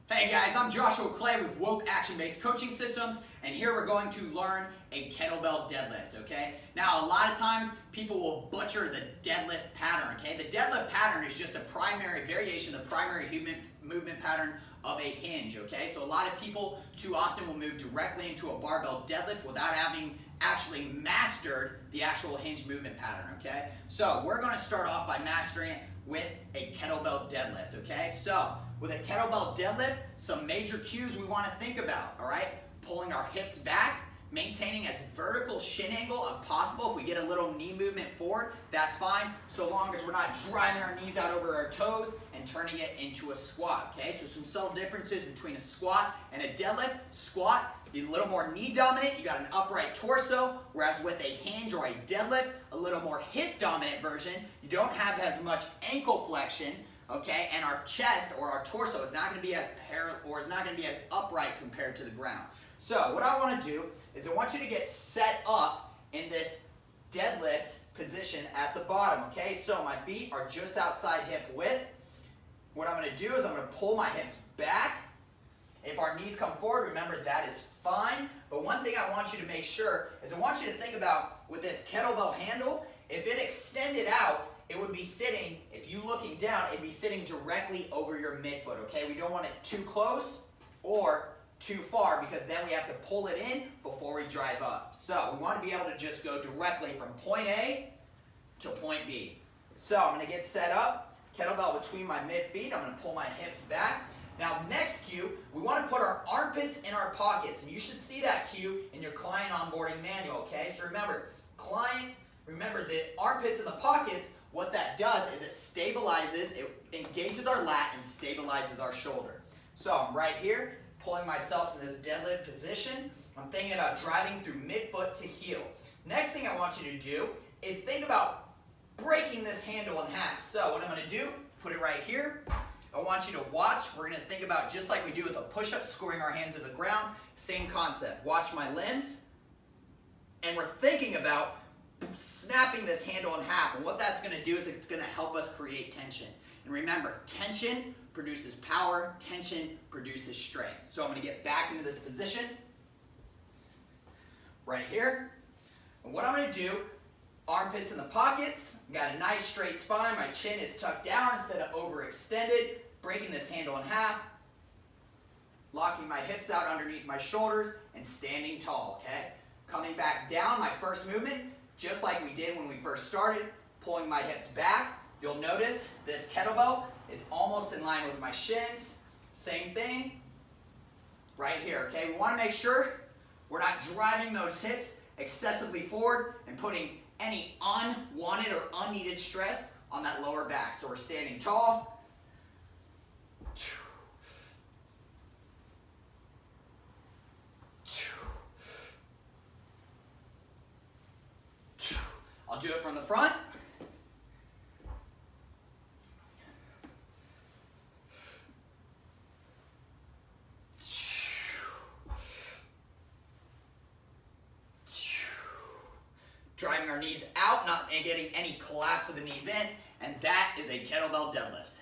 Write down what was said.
Hey guys, I'm Joshua Clay with Woke Action-Based Coaching Systems, and here we're going to learn a kettlebell deadlift, okay? Now, a lot of times, people will butcher the deadlift pattern, okay? The deadlift pattern is just a primary variation, the primary movement pattern of a hinge, okay? So a lot of people too often will move directly into a barbell deadlift without having actually mastered the actual hinge movement pattern, okay? So we're gonna start off by mastering it with a kettlebell deadlift, okay? So with a kettlebell deadlift, some major cues we want to think about, all right? Pulling our hips back, maintaining as vertical shin angle as possible. If we get a little knee movement forward, that's fine, so long as we're not driving our knees out over our toes and turning it into a squat, okay? So some subtle differences between a squat and a deadlift. Squat, you're a little more knee dominant, you got an upright torso, whereas with a hinge or a deadlift, a little more hip dominant version, you don't have as much ankle flexion, okay, and our chest or our torso is not going to be as parallel or is not going to be as upright compared to the ground. So what I want to do is I want you to get set up in this deadlift position at the bottom, okay? So my feet are just outside hip width. What I'm going to do is I'm going to pull my hips back. If our knees come forward, remember that is fine. But one thing I want you to make sure is I want you to think about with this kettlebell handle, if it extended out, it would be sitting, if you looking down, it'd be sitting directly over your midfoot, okay? We don't want it too close or too far because then we have to pull it in before we drive up. So we want to be able to just go directly from point A to point B. So I'm going to get set up, kettlebell between my mid feet. I'm going to pull my hips back. Now next cue, we want to put our armpits in our pockets. And you should see that cue in your client onboarding manual, okay? So remember the armpits in the pockets, what that does is it stabilizes, it engages our lat and stabilizes our shoulder. So I'm right here, pulling myself in this deadlift position. I'm thinking about driving through midfoot to heel. Next thing I want you to do is think about breaking this handle in half. So what I'm going to do, put it right here. I want you to watch. We're going to think about just like we do with a push-up, scoring our hands to the ground. Same concept. Watch my limbs. And we're thinking about snapping this handle in half, and what that's going to do is it's going to help us create tension. And remember, tension produces power, tension produces strength. So I'm going to get back into this position right here, and what I'm going to do, armpits in the pockets, got a nice straight spine, my chin is tucked down instead of overextended, breaking this handle in half, locking my hips out underneath my shoulders, and standing tall, okay? Coming back down, my first movement, just like we did when we first started, pulling my hips back. You'll notice this kettlebell is almost in line with my shins. Same thing right here, okay? We want to make sure we're not driving those hips excessively forward and putting any unwanted or unneeded stress on that lower back. So we're standing tall. I'll do it from the front. Driving our knees out, not getting any collapse of the knees in, and that is a kettlebell deadlift.